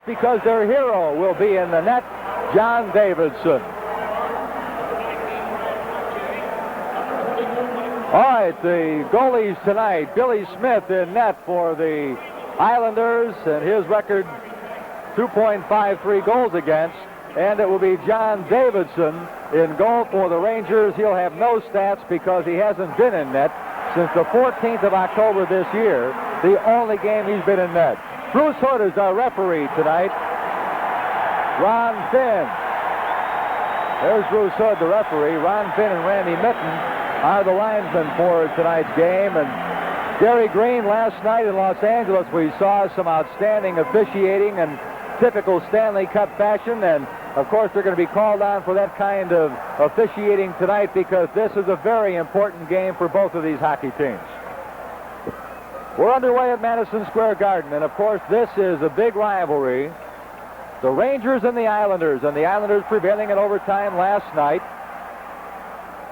because their hero will be in the net, John Davidson. All right, the goalies tonight, Billy Smith in net for the Islanders, and his record 2.53 goals against. And it will be John Davidson in goal for the Rangers. He'll have no stats because he hasn't been in net since the 14th of October this year, the only game he's been in net. Bruce Hood is our referee tonight. Ron Finn. There's Bruce Hood, the referee. Ron Finn and Randy Mitten are the linesmen for tonight's game. And Gary Green, last night in Los Angeles, we saw some outstanding officiating and typical Stanley Cup fashion, and of course they're going to be called on for that kind of officiating tonight because this is a very important game for both of these hockey teams. We're underway at Madison Square Garden, and of course this is a big rivalry. The Rangers and the Islanders prevailing in overtime last night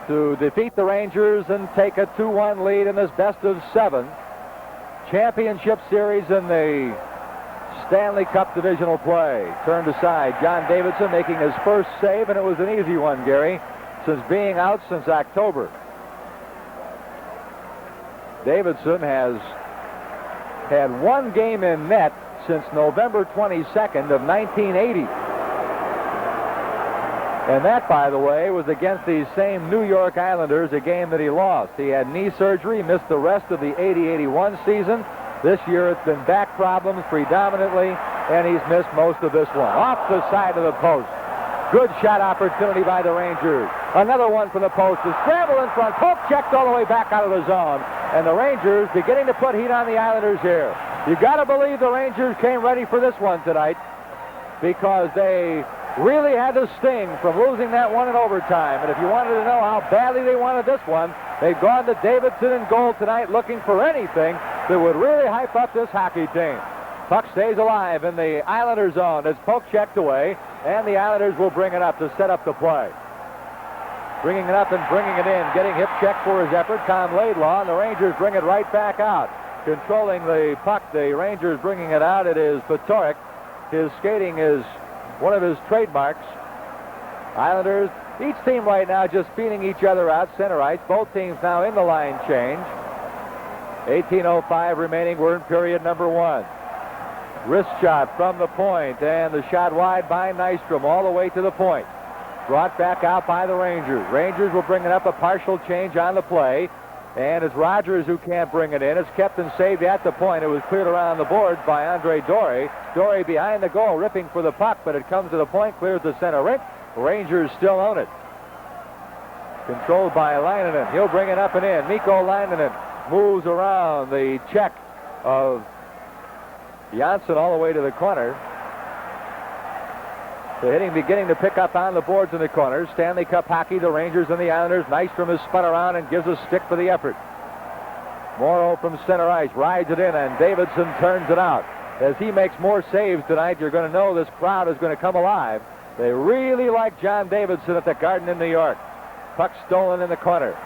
to defeat the Rangers and take a 2-1 lead in this best-of-7 championship series in the Stanley Cup divisional play. Turned aside, John Davidson making his first save, and it was an easy one, Gary, since being out since October. Davidson has had one game in net since November 22nd of 1980. And that, by the way, was against these same New York Islanders, a game that he lost. He had knee surgery, missed the rest of the 80-81 season. This year it's been back problems predominantly, and he's missed most of this one. Off the side of the post. Good shot opportunity by the Rangers. Another one from the post. A scramble in front. Poke checked all the way back out of the zone. And the Rangers beginning to put heat on the Islanders here. You've got to believe the Rangers came ready for this one tonight because they really had to sting from losing that one in overtime. And if you wanted to know how badly they wanted this one, they've gone to Davidson in goal tonight looking for anything that would really hype up this hockey team. Puck stays alive in the Islander zone. It's poke checked away, and the Islanders will bring it up to set up the play. Bringing it up and bringing it in, getting hip check for his effort, Tom Laidlaw, and the Rangers bring it right back out. Controlling the puck, the Rangers bringing it out. It is Patoric. His skating is one of his trademarks. Islanders, each team right now just feeding each other out, center ice. Both teams now in the line change. 18:05 remaining. We're in period number 1. Wrist shot from the point, and the shot wide by Nystrom all the way to the point. Brought back out by the Rangers. Rangers will bring it up, a partial change on the play. And it's Rogers who can't bring it in. It's kept and saved at the point. It was cleared around the boards by Andre Doré. Doré behind the goal, ripping for the puck, but it comes to the point, clears the center rink. Rangers still own it. Controlled by Lainanen. He'll bring it up and in. Mikko Lainanen moves around the check of Janssen all the way to the corner. The hitting beginning to pick up on the boards in the corners. Stanley Cup hockey, the Rangers and the Islanders. Nystrom is spun around and gives a stick for the effort. Morrow from center ice rides it in, and Davidson turns it out. As he makes more saves tonight, you're going to know this crowd is going to come alive. They really like John Davidson at the Garden in New York. Puck stolen in the corner.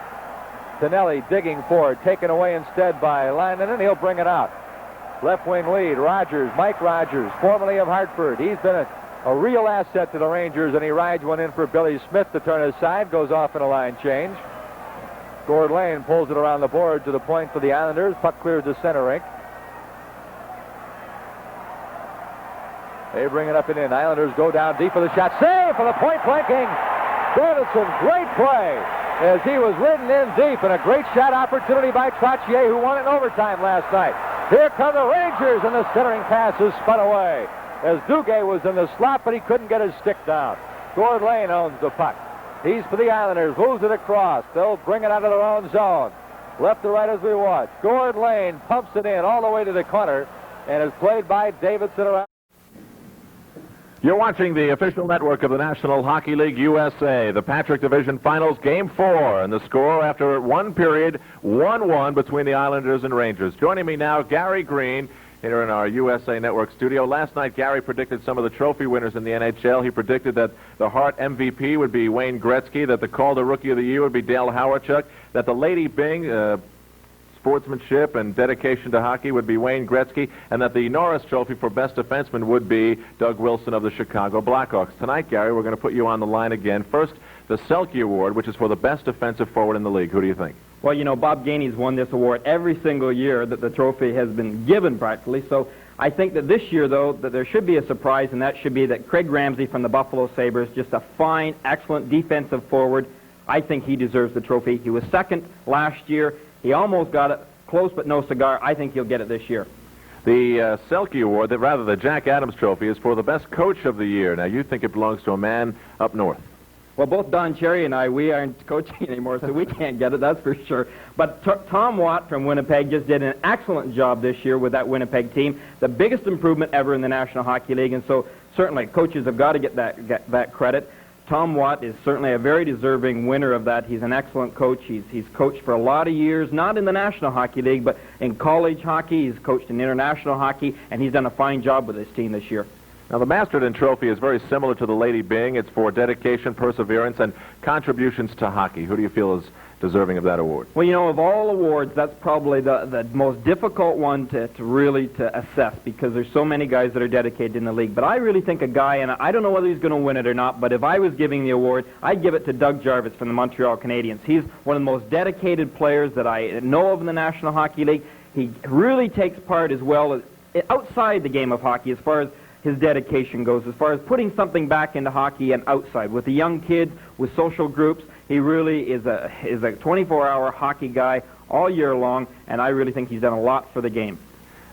Tonelli digging forward, taken away instead by Lainanen, and he'll bring it out. Left wing lead, Rogers, Mike Rogers, formerly of Hartford. He's been a real asset to the Rangers, and he rides one in for Billy Smith to turn aside, goes off in a line change. Gord Lane pulls it around the board to the point for the Islanders. Puck clears the center rink. They bring it up and in. Islanders go down deep for the shot. Save for the point blanking. Davidson, great play as he was ridden in deep, and a great shot opportunity by Trottier, who won it in overtime last night. Here come the Rangers, and the centering pass is spun away as Duguay was in the slot, but he couldn't get his stick down. Gord Lane owns the puck. He's for the Islanders, moves it across. They'll bring it out of their own zone. Left to right as we watch. Gord Lane pumps it in all the way to the corner, and is played by Davidson around. You're watching the official network of the National Hockey League USA, the Patrick Division Finals, Game 4, and the score after one period, 1-1 between the Islanders and Rangers. Joining me now, Gary Green, here in our USA Network studio. Last night, Gary predicted some of the trophy winners in the NHL. He predicted that the Hart MVP would be Wayne Gretzky, that the Calder Rookie of the Year would be Dale Hawerchuk, that the Lady Byng sportsmanship and dedication to hockey would be Wayne Gretzky, and that the Norris Trophy for best defenseman would be Doug Wilson of the Chicago Blackhawks. Tonight, Gary, we're going to put you on the line again. First, the Selke Award, which is for the best defensive forward in the league. Who do you think? Well, you know, Bob Gainey's won this award every single year that the trophy has been given, practically. So I think that this year, though, that there should be a surprise, and that should be that Craig Ramsey from the Buffalo Sabres, just a fine, excellent defensive forward. I think he deserves the trophy. He was second last year. He almost got it, close but no cigar. I think he'll get it this year. The Selke Award, rather the Jack Adams Trophy, is for the best coach of the year. Now, you think it belongs to a man up north. Well, both Don Cherry and I, we aren't coaching anymore, so we can't get it, that's for sure. But Tom Watt from Winnipeg just did an excellent job this year with that Winnipeg team. The biggest improvement ever in the National Hockey League, and so certainly coaches have got to get that credit. Tom Watt is certainly a very deserving winner of that. He's an excellent coach. He's coached for a lot of years, not in the National Hockey League, but in college hockey. He's coached in international hockey, and he's done a fine job with his team this year. Now, the Masterton Trophy is very similar to the Lady Byng. It's for dedication, perseverance, and contributions to hockey. Who do you feel is deserving of that award? Well, you know, of all awards, that's probably the most difficult one to really assess, because there's so many guys that are dedicated in the league. But I really think a guy, and I don't know whether he's going to win it or not, but if I was giving the award, I'd give it to Doug Jarvis from the Montreal Canadiens. He's one of the most dedicated players that I know of in the National Hockey League. He really takes part as well as outside the game of hockey as far as his dedication goes, as far as putting something back into hockey and outside. With the young kids, with social groups, he really is a 24-hour hockey guy all year long, and I really think he's done a lot for the game.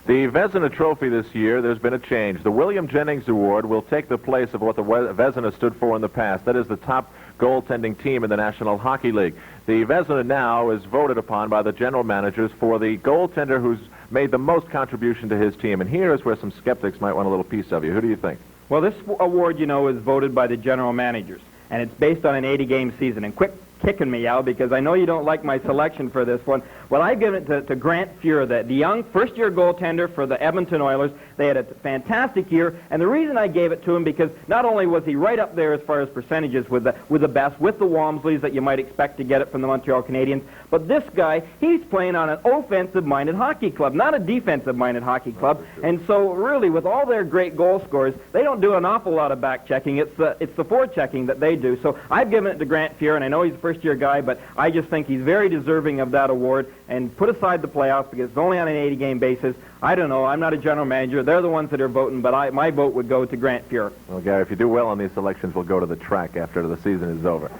The Vezina Trophy this year, there's been a change. The William Jennings Award will take the place of what the Vezina stood for in the past. That is the top goaltending team in the National Hockey League. The Vezina now is voted upon by the general managers for the goaltender who's made the most contribution to his team. And here is where some skeptics might want a little piece of you. Who do you think? Well, this award, you know, is voted by the general managers, and it's based on an 80-game season. And quick kicking me, Al, because I know you don't like my selection for this one. Well, I've given it to Grant Fuhr, the young first-year goaltender for the Edmonton Oilers. They had a fantastic year, and the reason I gave it to him, because not only was he right up there as far as percentages with the best, with the Walmsleys that you might expect to get it from the Montreal Canadiens, but this guy, he's playing on an offensive-minded hockey club, not a defensive-minded hockey club, and so really, with all their great goal scorers, they don't do an awful lot of back-checking. It's the forechecking that they do. So I've given it to Grant Fuhr, and I know he's a first-year guy, but I just think he's very deserving of that award. And put aside the playoffs, because it's only on an 80-game basis. I don't know. I'm not a general manager. They're the ones that are voting, but my vote would go to Grant Fuhr. Well, Gary, if you do well on these selections, we'll go to the track after the season is over.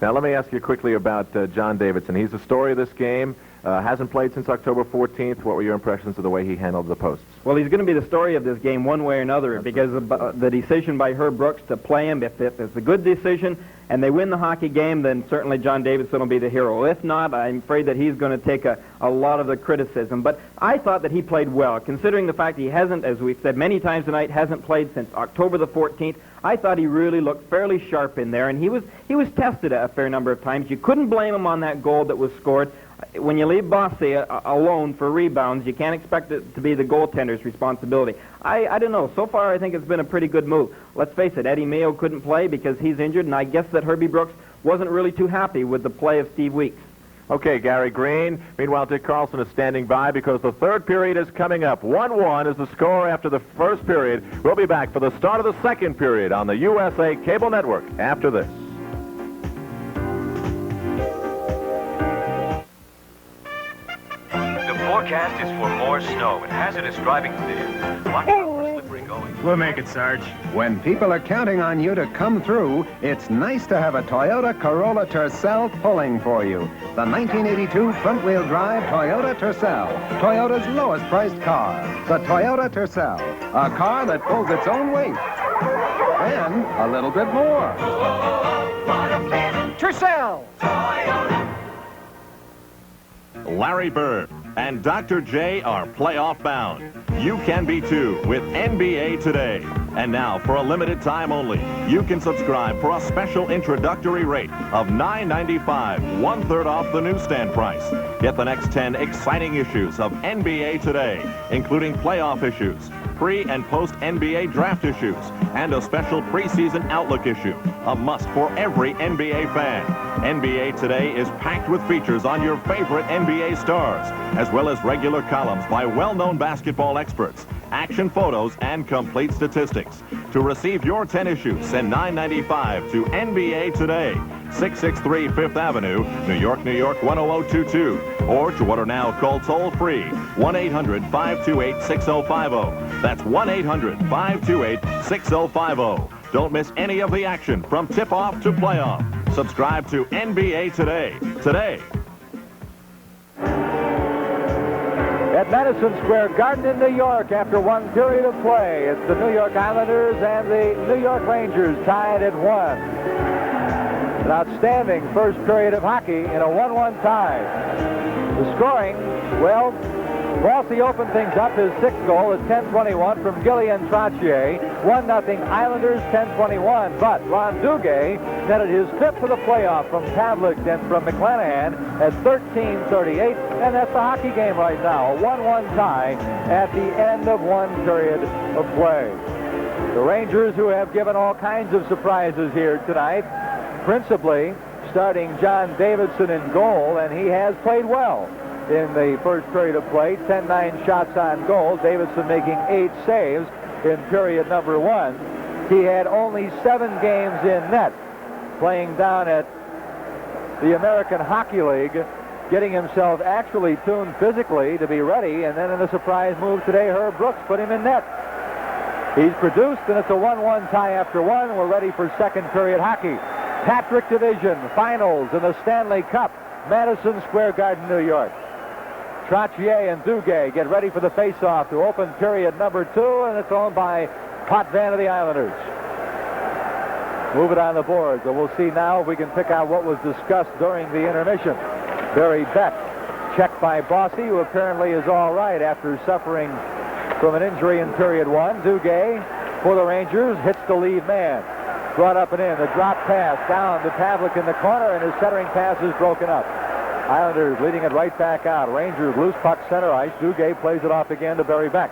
Now, let me ask you quickly about John Davidson. He's the story of this game. Hasn't played since October 14th. What were your impressions of the way he handled the posts? Well, he's going to be the story of this game one way or another, because of the decision by Herb Brooks to play him. If it's a good decision and they win the hockey game, then certainly John Davidson will be the hero. If not, I'm afraid that he's going to take a lot of the criticism. But I thought that he played well, considering the fact he hasn't, as we've said many times tonight, hasn't played since October the 14th. I thought he really looked fairly sharp in there, and he was tested a fair number of times. You couldn't blame him on that goal that was scored. When you leave Bossy alone for rebounds, you can't expect it to be the goaltender's responsibility. I don't know. So far, I think it's been a pretty good move. Let's face it, Eddie Mayo couldn't play because he's injured, and I guess that Herbie Brooks wasn't really too happy with the play of Steve Weeks. Okay, Gary Green. Meanwhile, Dick Carlson is standing by because the third period is coming up. 1-1 is the score after the first period. We'll be back for the start of the second period on the USA Cable Network after this. Forecast is for more snow and hazardous driving conditions. Watch out for slippery going. We'll make it, Sarge. When people are counting on you to come through, it's nice to have a Toyota Corolla Tercel pulling for you. The 1982 front-wheel drive Toyota Tercel, Toyota's lowest-priced car. The Toyota Tercel, a car that pulls its own weight. And a little bit more. Tercel! Larry Bird and Dr. J are playoff bound. You can be too with NBA Today. And now, for a limited time only, you can subscribe for a special introductory rate of $9.95, one-third off the newsstand price. Get the next 10 exciting issues of NBA Today, including playoff issues, pre- and post-NBA draft issues and a special preseason outlook issue, a must for every NBA fan. NBA Today is packed with features on your favorite NBA stars, as well as regular columns by well-known basketball experts, action photos, and complete statistics. To receive your 10 issues, send $9.95 to NBA Today, 663 Fifth Avenue, New York, New York 10022. Or to order now, call toll-free 1-800-528-6050. That's 1-800-528-6050. Don't miss any of the action from tip-off to playoff. Subscribe to NBA Today. Today. At Madison Square Garden in New York, after one period of play, it's the New York Islanders and the New York Rangers tied at 1. An outstanding first period of hockey in a 1-1 tie. The scoring, well, Rossi opened things up. His sixth goal is 10-21 from Gillian Trottier. 1-0 Islanders, 10-21. But Ron Duguay netted his fifth for the playoff from Pavlik and from McClanahan at 13:38. And that's the hockey game right now. A 1-1 tie at the end of one period of play. The Rangers, who have given all kinds of surprises here tonight, principally starting John Davidson in goal, and he has played well in the first period of play. 10-9 shots on goal. Davidson making 8 saves in period number 1. He had only 7 games in net, playing down at the American Hockey League, getting himself actually tuned physically to be ready, and then in a surprise move today, Herb Brooks put him in net. He's produced, and it's a 1-1 tie after 1. We're ready for second period hockey. Patrick Division Finals in the Stanley Cup, Madison Square Garden, New York. Trottier and Duguay get ready for the face-off to open period number 2, and it's owned by Potvin of the Islanders. Move it on the boards, and we'll see now if we can pick out what was discussed during the intermission. Barry Beck, checked by Bossy, who apparently is all right after suffering from an injury in period 1. Duguay, for the Rangers, hits the lead man. Brought up and in, the drop pass down to Pavlik in the corner, and his centering pass is broken up. Islanders leading it right back out. Rangers loose puck center ice. Duguay plays it off again to Barry Beck.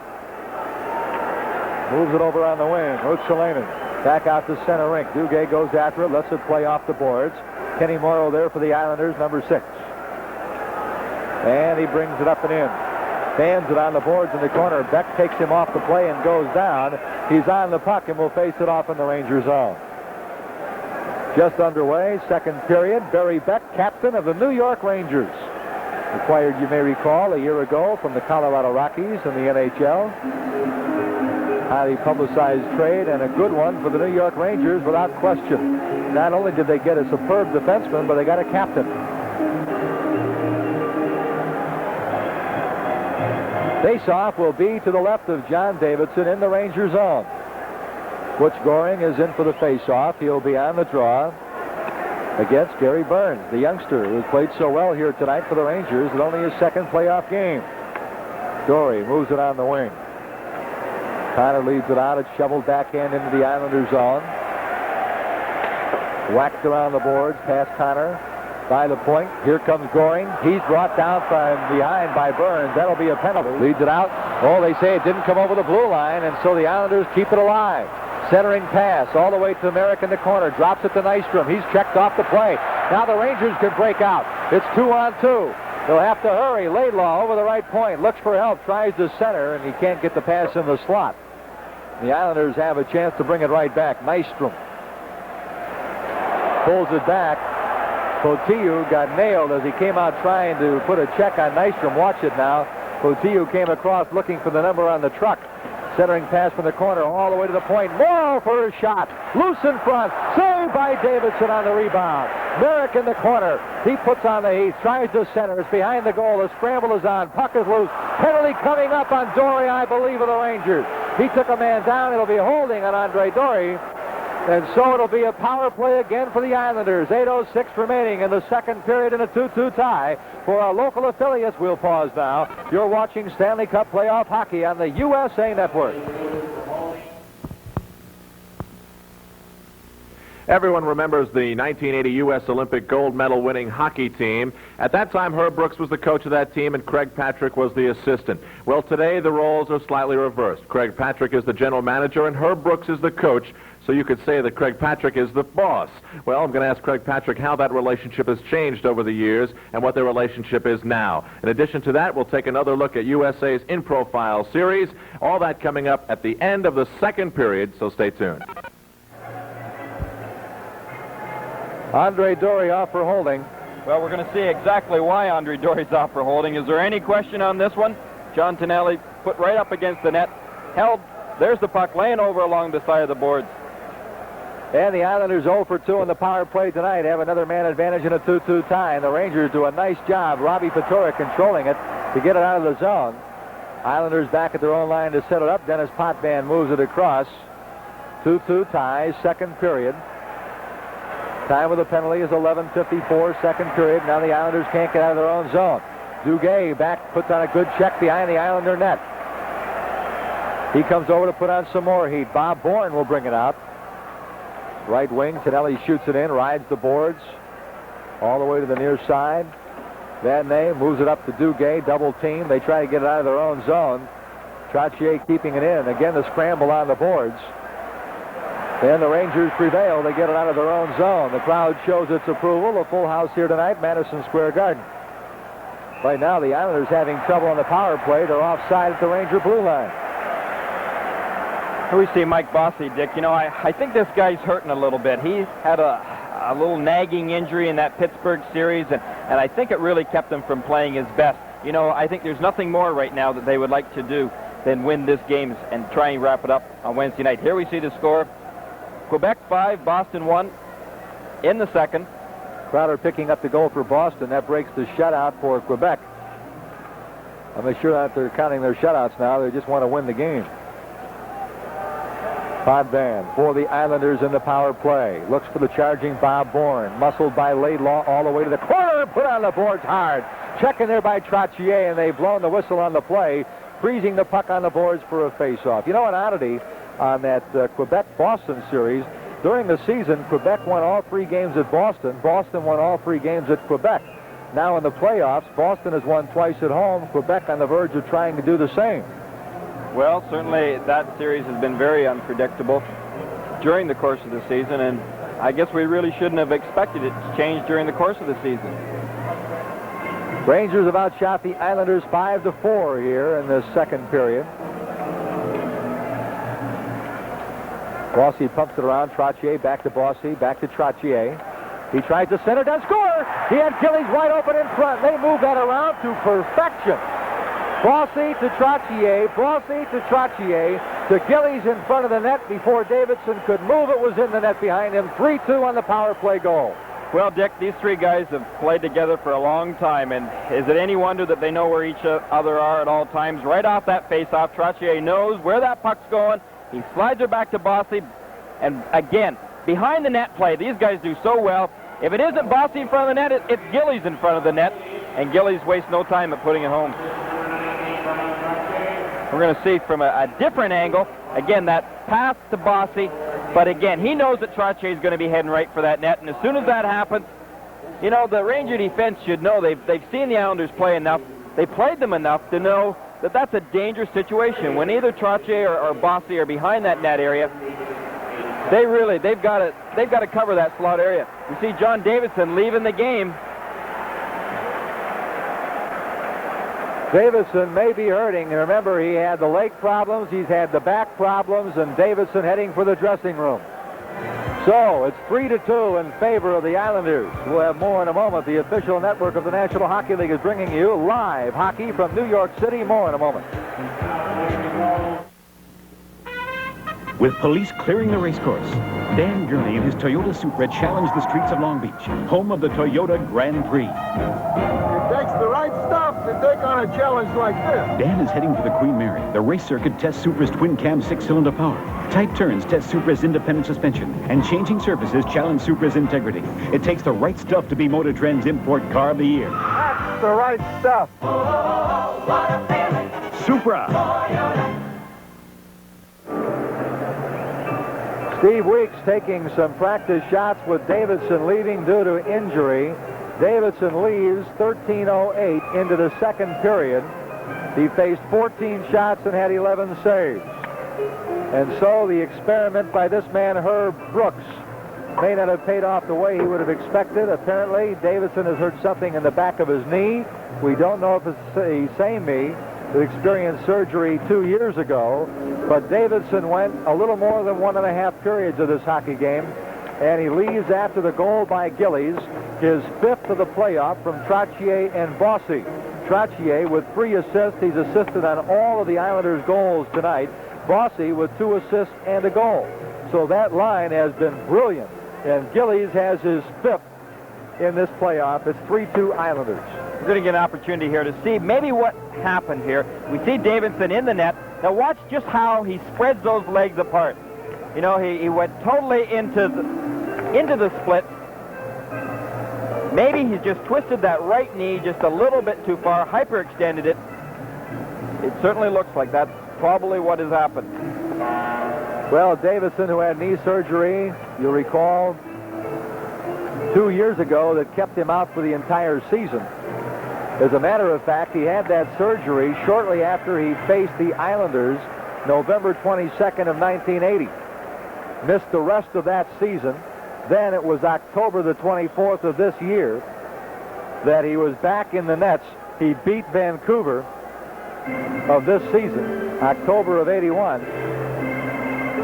Moves it over on the wing. Ruotsalainen back out to center rink. Duguay goes after it, lets it play off the boards. Kenny Morrow there for the Islanders, number 6. And he brings it up and in. Fans it on the boards in the corner. Beck takes him off the play and goes down. He's on the puck and will face it off in the Ranger zone. Just underway, second period. Barry Beck, captain of the New York Rangers. Acquired, you may recall, a year ago from the Colorado Rockies in the NHL. Highly publicized trade and a good one for the New York Rangers without question. Not only did they get a superb defenseman, but they got a captain. Face-off will be to the left of John Davidson in the Ranger zone. Butch Goring is in for the face-off. He'll be on the draw against Gary Burns, the youngster who played so well here tonight for the Rangers in only his second playoff game. Dory moves it on the wing. Connor leads it out. It's shoveled backhand into the Islander zone. Whacked around the boards past Connor by the point. Here comes Goring. He's brought down from behind by Burns. That'll be a penalty. Leads it out. Oh, they say it didn't come over the blue line, and so the Islanders keep it alive. Centering pass all the way to Merrick in the corner. Drops it to Nystrom. He's checked off the play. Now the Rangers can break out. It's 2-on-2. They'll have to hurry. Laidlaw over the right point. Looks for help. Tries to center, and he can't get the pass in the slot. The Islanders have a chance to bring it right back. Nystrom pulls it back. Potiu got nailed as he came out trying to put a check on Nystrom. Watch it now. Potiu came across looking for the number on the truck. Centering pass from the corner all the way to the point. Morrow for a shot. Loose in front. Saved by Davidson on the rebound. Merrick in the corner. He puts on the heat. Tries to center. It's behind the goal. The scramble is on. Puck is loose. Penalty coming up on Dory, I believe, of the Rangers. He took a man down. It'll be holding on Andre Dory. And so it'll be a power play again for the Islanders. 8:06 remaining in the second period in a 2-2 tie. For our local affiliates, we'll pause now. You're watching Stanley Cup playoff hockey on the USA Network. Everyone remembers the 1980 U.S. Olympic gold medal winning hockey team. At that time, Herb Brooks was the coach of that team and Craig Patrick was the assistant. Well, today the roles are slightly reversed. Craig Patrick is the general manager and Herb Brooks is the coach, so you could say that Craig Patrick is the boss. Well, I'm going to ask Craig Patrick how that relationship has changed over the years and what their relationship is now. In addition to that, we'll take another look at USA's In Profile series. All that coming up at the end of the second period, so stay tuned. Andre Dory off for holding. Well, we're going to see exactly why Andre Dory's off for holding. Is there any question on this one? John Tonelli put right up against the net, held. There's the puck laying over along the side of the boards. And the Islanders 0 for 2 in the power play tonight have another man advantage in a 2-2 tie. And the Rangers do a nice job. Robbie Patora controlling it to get it out of the zone. Islanders back at their own line to set it up. Dennis Potvin moves it across. 2-2 tie, second period. Time with the penalty is 11:54, second period. Now the Islanders can't get out of their own zone. Duguay back, puts on a good check behind the Islander net. He comes over to put on some more heat. Bob Bourne will bring it out. Right wing, Tonelli shoots it in, rides the boards all the way to the near side. Van Ney moves it up to Duguay, double team. They try to get it out of their own zone. Trottier keeping it in. Again, the scramble on the boards. Then the Rangers prevail. They get it out of their own zone. The crowd shows its approval. A full house here tonight, Madison Square Garden. Right now, the Islanders having trouble on the power play. They're offside at the Ranger blue line. We see Mike Bossy, Dick. You know, I think this guy's hurting a little bit. He had a little nagging injury in that Pittsburgh series, and I think it really kept him from playing his best. You know, I think there's nothing more right now that they would like to do than win this game and try and wrap it up on Wednesday night. Here we see the score. Quebec 5, Boston 1 in the second. Crowder picking up the goal for Boston. That breaks the shutout for Quebec. I'm not sure that they're counting their shutouts now. They just want to win the game. Potvin for the Islanders in the power play. Looks for the charging Bob Bourne. Muscled by Laidlaw all the way to the corner. Put on the boards hard. Checking there by Trottier, and they've blown the whistle on the play, freezing the puck on the boards for a face-off. You know, an oddity on that Quebec-Boston series, during the season, Quebec won all 3 games at Boston. Boston won all 3 games at Quebec. Now in the playoffs, Boston has won twice at home. Quebec on the verge of trying to do the same. Well, certainly that series has been very unpredictable during the course of the season, and I guess we really shouldn't have expected it to change during the course of the season. Rangers have outshot the Islanders 5-4 here in the second period. Bossy pumps it around. Trottier back to Bossy, back to Trottier. He tries to center, does score! He had Gillies wide open in front. They move that around to perfection. Bossy to Trottier, Bossy to Trottier, to Gillies in front of the net before Davidson could move. It was in the net behind him. 3-2 on the power play goal. Well, Dick, these 3 guys have played together for a long time, and is it any wonder that they know where each other are at all times? Right off that face-off, Trottier knows where that puck's going. He slides her back to Bossy, and again, behind the net play, these guys do so well. If it isn't Bossy in front of the net, it's Gillies in front of the net, and Gillies wastes no time at putting it home. We're going to see from a different angle, again, that pass to Bossy, but again, he knows that Trottier is going to be heading right for that net, and as soon as that happens, you know, the Ranger defense should know. They've seen the Islanders play enough. They played them enough to know that that's a dangerous situation. When either Trottier or Bossy are behind that net area, they've got to cover that slot area. You see John Davidson leaving the game. Davidson may be hurting. And remember, he had the leg problems, he's had the back problems, and Davidson heading for the dressing room. So it's 3-2 in favor of the Islanders. We'll have more in a moment. The official network of the National Hockey League is bringing you live hockey from New York City. More in a moment. With police clearing the racecourse, Dan Gurney and his Toyota Supra challenge the streets of Long Beach, home of the Toyota Grand Prix. It takes the right stuff to take on a challenge like this. Dan is heading for the Queen Mary. The race circuit tests Supra's twin-cam 6-cylinder power. Tight turns test Supra's independent suspension. And changing surfaces challenge Supra's integrity. It takes the right stuff to be Motor Trend's Import Car of the Year. That's the right stuff. Oh, what a feeling. Supra. Toyota. Steve Weeks taking some practice shots with Davidson leaving due to injury. Davidson leaves 13:08 into the second period. He faced 14 shots and had 11 saves. And so the experiment by this man, Herb Brooks, may not have paid off the way he would have expected. Apparently, Davidson has hurt something in the back of his knee. We don't know if it's the same knee that experienced surgery 2 years ago. But Davidson went a little more than 1.5 periods of this hockey game, and he leaves after the goal by Gillies, his 5th of the playoff from Trottier and Bossy. Trottier with 3 assists. He's assisted on all of the Islanders' goals tonight. Bossy with 2 assists and a goal. So that line has been brilliant. And Gillies has his 5th in this playoff. It's 3-2 Islanders. We're going to get an opportunity here to see maybe what happened here. We see Davidson in the net. Now watch just how he spreads those legs apart. You know, he went totally into the split. Maybe he's just twisted that right knee just a little bit too far, hyperextended it. It certainly looks like that's probably what has happened. Well, Davidson, who had knee surgery, you'll recall, 2 years ago that kept him out for the entire season. As a matter of fact, he had that surgery shortly after he faced the Islanders November 22nd of 1980. Missed the rest of that season. Then it was October the 24th of this year that he was back in the nets. He beat Vancouver of this season, October of 81.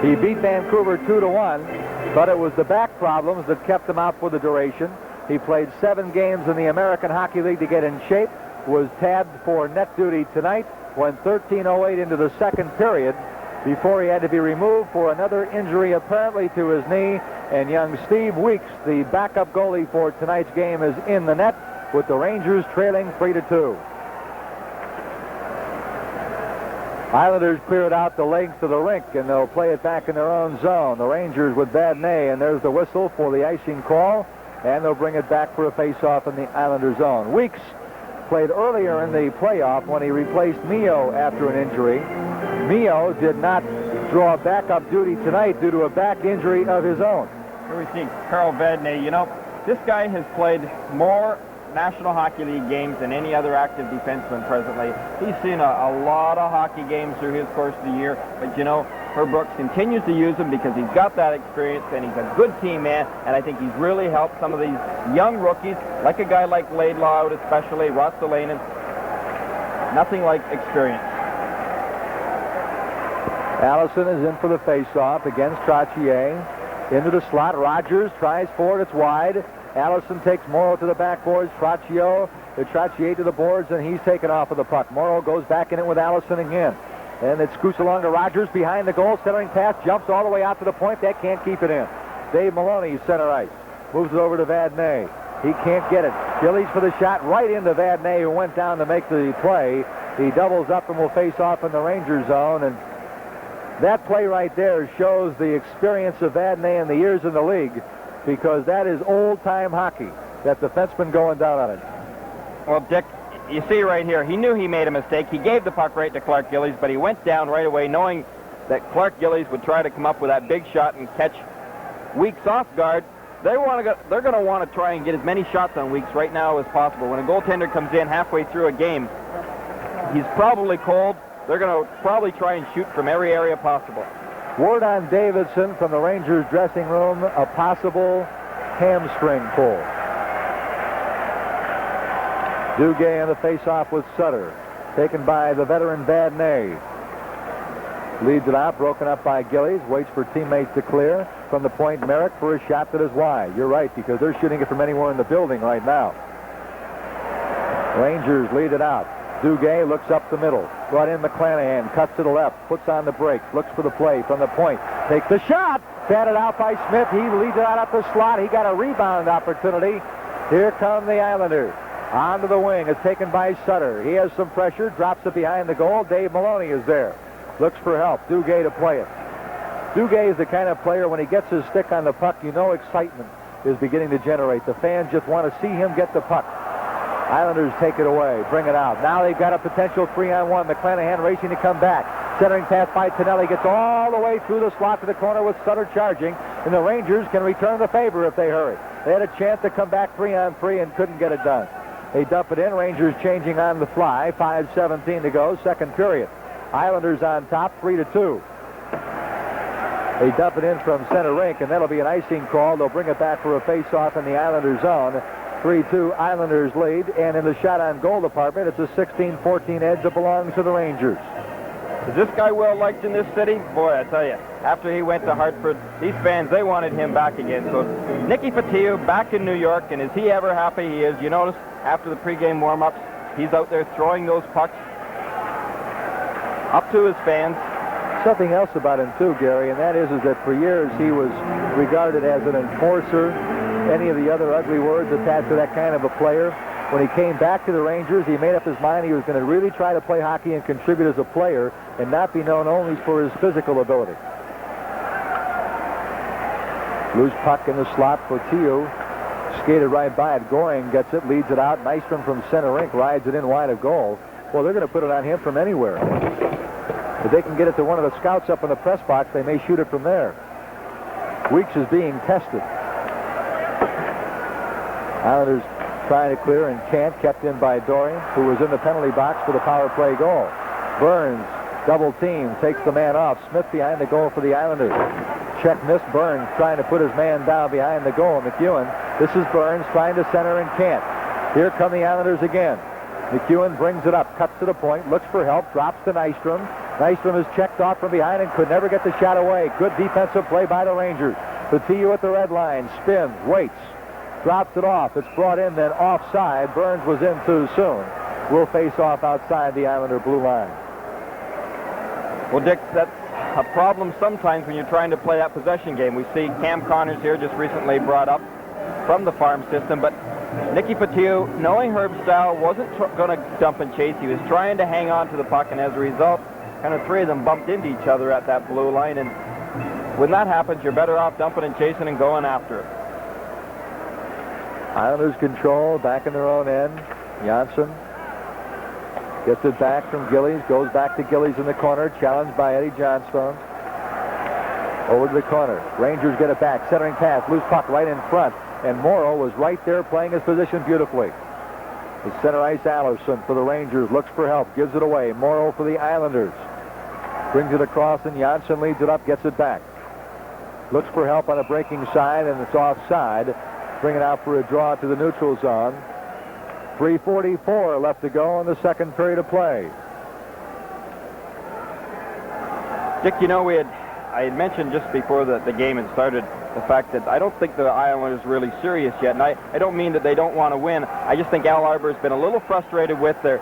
He beat Vancouver 2-1, but it was the back problems that kept him out for the duration. He played 7 games in the American Hockey League to get in shape, was tabbed for net duty tonight, went 13:08 into the second period before he had to be removed for another injury apparently to his knee. And young Steve Weeks, the backup goalie for tonight's game, is in the net with the Rangers trailing 3-2. Islanders cleared out the length of the rink, and they'll play it back in their own zone. The Rangers with Vadnais, and there's the whistle for the icing call, and they'll bring it back for a face-off in the Islander zone. Weeks played earlier in the playoff when he replaced Mio after an injury. Mio did not draw backup duty tonight due to a back injury of his own. Here we see Carl Vadnais. You know, this guy has played more National Hockey League games than any other active defenseman presently. He's seen a lot of hockey games through his course of the year, but you know, Herb Brooks continues to use him because he's got that experience and he's a good team man, and I think he's really helped some of these young rookies, like a guy like Laidlaw, especially Rostalainen. Nothing like experience. Allison is in for the face-off against Trottier. Into the slot. Rogers tries for it. It's wide. Allison takes Morrow to the backboards. Trottier to the boards, and he's taken off of the puck. Morrow goes back in it with Allison again. And it scoots along to Rogers behind the goal. Centering pass, jumps all the way out to the point. That can't keep it in. Dave Maloney, center ice. Moves it over to Vadnais. He can't get it. Gillies for the shot right into Vadnais, who went down to make the play. He doubles up and will face off in the Ranger zone. And that play right there shows the experience of Vadnais and the years in the league, because that is old-time hockey, that defenseman going down on it. Well, Dick, you see right here, he knew he made a mistake. He gave the puck right to Clark Gillies, but he went down right away knowing that Clark Gillies would try to come up with that big shot and catch Weeks off guard. They're going to want to try and get as many shots on Weeks right now as possible. When a goaltender comes in halfway through a game, he's probably cold. They're going to probably try and shoot from every area possible. Word on Davidson from the Rangers dressing room, a possible hamstring pull. Duguay in the face-off with Sutter, taken by the veteran Vadnais. Leads it out, broken up by Gillies, waits for teammates to clear. From the point, Merrick for a shot that is wide. You're right, because they're shooting it from anywhere in the building right now. Rangers lead it out. Duguay looks up the middle. Brought in McClanahan, cuts to the left, puts on the brakes, looks for the play from the point. Takes the shot. Batted out by Smith. He leads it out up the slot. He got a rebound opportunity. Here come the Islanders. Onto the wing. It's taken by Sutter. He has some pressure. Drops it behind the goal. Dave Maloney is there. Looks for help. Duguay to play it. Duguay is the kind of player, when he gets his stick on the puck, you know excitement is beginning to generate. The fans just want to see him get the puck. Islanders take it away, bring it out. Now they've got a potential 3-on-1. McClanahan racing to come back. Centering pass by Tonelli gets all the way through the slot to the corner with Sutter charging, and the Rangers can return the favor if they hurry. They had a chance to come back 3-on-3 and couldn't get it done. They dump it in. Rangers changing on the fly. 5:17 to go, second period. Islanders on top, 3-2. They dump it in from center rink, and that'll be an icing call. They'll bring it back for a face-off in the Islanders' zone. 3-2 Islanders lead, and in the shot-on-goal department, it's a 16-14 edge that belongs to the Rangers. Is this guy well liked in this city? Boy, I tell you, after he went to Hartford, these fans, they wanted him back again. So Nicky Fotiu back in New York, and is he ever happy? He is. You notice after the pregame warm-ups, he's out there throwing those pucks up to his fans. Something else about him, too, Gary, and that is that for years he was regarded as an enforcer, any of the other ugly words attached to that kind of a player. When he came back to the Rangers, he made up his mind he was going to really try to play hockey and contribute as a player and not be known only for his physical ability. Loose puck in the slot for Tio. Skated right by it. Goring gets it, leads it out. Nystrom from center rink rides it in wide of goal. Well, they're going to put it on him from anywhere. If they can get it to one of the scouts up in the press box, they may shoot it from there. Weeks is being tested. Islanders trying to clear, and can't. Kept in by Dorian, who was in the penalty box for the power play goal. Burns, double team, takes the man off. Smith behind the goal for the Islanders. Check missed. Burns trying to put his man down behind the goal. McEwen. This is Burns trying to center and can't. Here come the Islanders again. McEwen brings it up, cuts to the point, looks for help, drops to Nystrom. Nystrom is checked off from behind and could never get the shot away. Good defensive play by the Rangers. Fotiu at the red line, spins, waits, drops it off. It's brought in then offside. Burns was in too soon. Will face off outside the Islander blue line. Well, Dick, that's a problem sometimes when you're trying to play that possession game. We see Cam Connors here just recently brought up from the farm system, but Nicky Fotiu, knowing Herb's style, wasn't going to dump and chase. He was trying to hang on to the puck, and as a result, kind of three of them bumped into each other at that blue line, and when that happens, you're better off dumping and chasing and going after it. Islanders control, back in their own end. Janssen gets it back from Gillies, goes back to Gillies in the corner, challenged by Eddie Johnstone. Over to the corner. Rangers get it back, centering pass, loose puck right in front, and Morrow was right there playing his position beautifully. The center ice Allerson for the Rangers, looks for help, gives it away. Morrow for the Islanders. Brings it across, and Janssen leads it up, gets it back. Looks for help on a breaking side, and it's offside. Bring it out for a draw to the neutral zone. 3:44 left to go in the second period of play. Dick, you know, I had mentioned just before the game had started the fact that I don't think the Islanders are really serious yet, and I don't mean that they don't want to win. I just think Al Arbour's been a little frustrated with their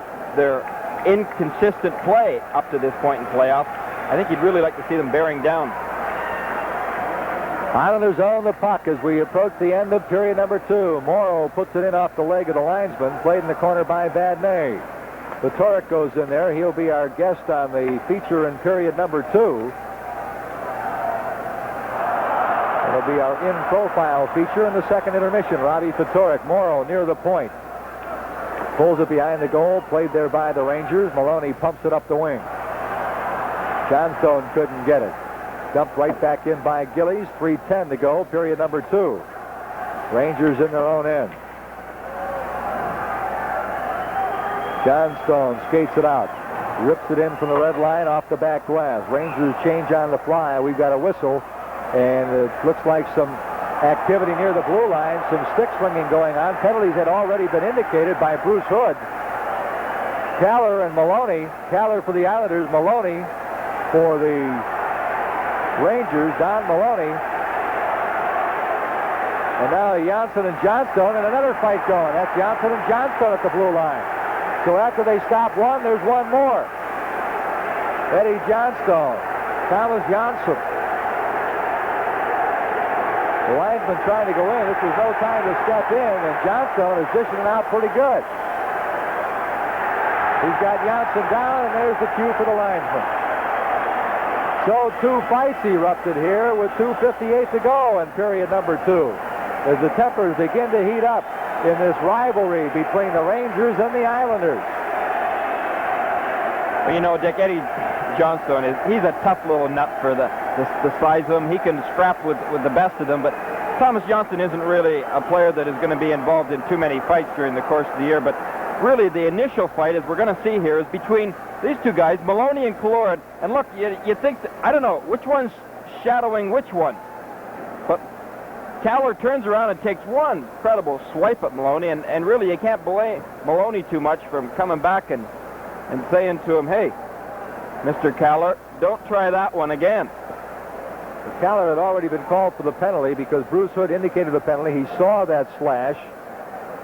inconsistent play up to this point in playoffs. I think he'd really like to see them bearing down. Islanders own the puck as we approach the end of period number 2. Morrow puts it in off the leg of the linesman, played in the corner by Vadnais. Vittoric goes in there. He'll be our guest on the feature in period number 2. It'll be our in-profile feature in the second intermission. Robbie Vittoric, Morrow near the point. Pulls it behind the goal, played there by the Rangers. Maloney pumps it up the wing. Johnstone couldn't get it. Dumped right back in by Gillies. 3:10 to go, period number 2. Rangers in their own end. Johnstone skates it out. Rips it in from the red line off the back glass. Rangers change on the fly. We've got a whistle, and it looks like some activity near the blue line, some stick swinging going on. Penalties had already been indicated by Bruce Hood. Kaller and Maloney. Kaller for the Islanders, Maloney for the Rangers. Don Maloney. And now Janssen and Johnstone, and another fight going. That's Janssen and Johnstone at the blue line. So after they stop one, there's one more. Eddie Johnstone, Thomas Janssen. The linesman trying to go in. This was no time to step in, and Johnstone is dishing it out pretty good. He's got Janssen down, and there's the cue for the linesman. So 2 fights erupted here with 2:58 to go in period number 2. As the tempers begin to heat up in this rivalry between the Rangers and the Islanders. Well, you know, Dick, Eddie Johnstone he's a tough little nut for the size of him. He can scrap with the best of them, but Thomas Johnston isn't really a player that is going to be involved in too many fights during the course of the year. But really, the initial fight, as we're going to see here, is between these two guys, Maloney and Killorn. And look, you think I don't know which one's shadowing which one, but Kaller turns around and takes one incredible swipe at Maloney, and really you can't blame Maloney too much from coming back and saying to him, "Hey, Mr. Kaller, don't try that one again." Kaller had already been called for the penalty because Bruce Hood indicated the penalty. He saw that slash,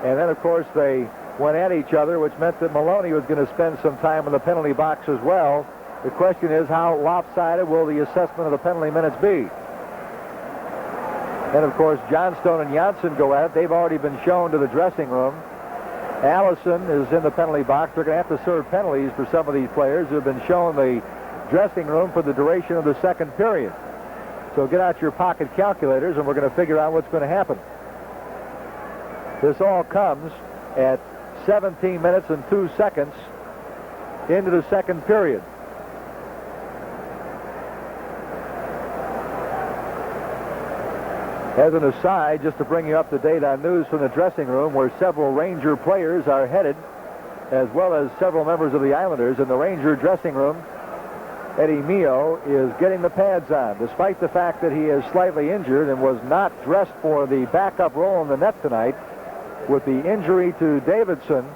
and then, of course, they went at each other, which meant that Maloney was going to spend some time in the penalty box as well. The question is, how lopsided will the assessment of the penalty minutes be? Then, of course, Johnstone and Janssen go at it. They've already been shown to the dressing room. Allison is in the penalty box. They're going to have to serve penalties for some of these players who have been shown the dressing room for the duration of the second period. So get out your pocket calculators, and we're going to figure out what's going to happen. This all comes at 17 minutes and 2 seconds into the second period. As an aside, just to bring you up to date on news from the dressing room, where several Ranger players are headed, as well as several members of the Islanders in the Ranger dressing room, Eddie Mio is getting the pads on, despite the fact that he is slightly injured and was not dressed for the backup role in the net tonight. With the injury to Davidson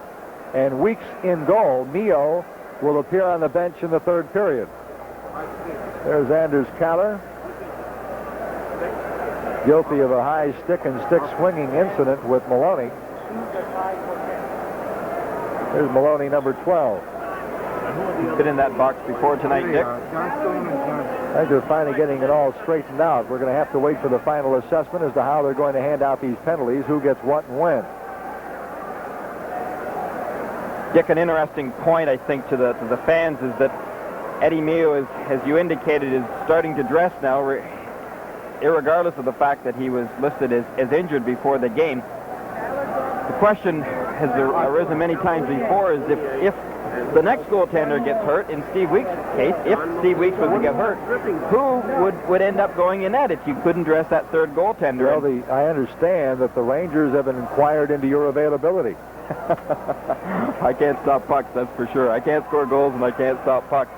and Weeks in goal, Mio will appear on the bench in the third period. There's Anders Kaller, guilty of a high stick and stick swinging incident with Maloney. There's Maloney, number 12. He's been in that box before tonight, Dick. I think they're finally getting it all straightened out. We're going to have to wait for the final assessment as to how they're going to hand out these penalties, who gets what and when. Dick, an interesting point, I think, to the fans is that Eddie Mio, is, as you indicated, is starting to dress now, irregardless of the fact that he was listed as injured before the game. The question has arisen many times before is if the next goaltender gets hurt, in Steve Weeks' case, if Steve Weeks was to get hurt, who would end up going in net if you couldn't dress that third goaltender? Well, I understand that the Rangers have been inquired into your availability. I can't stop pucks, that's for sure. I can't score goals and I can't stop pucks.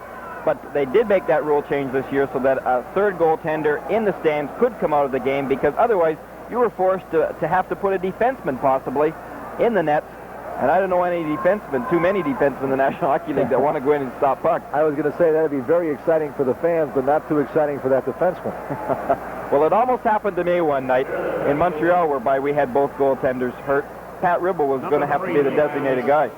But they did make that rule change this year so that a third goaltender in the stands could come out of the game, because otherwise you were forced to have to put a defenseman possibly in the nets. And I don't know any defensemen, too many defensemen in the National Hockey League that want to go in and stop pucks. I was going to say that would be very exciting for the fans, but not too exciting for that defenseman. Well, it almost happened to me one night in Montreal, whereby we had both goaltenders hurt. Pat Ribble was going to have to be the designated guy.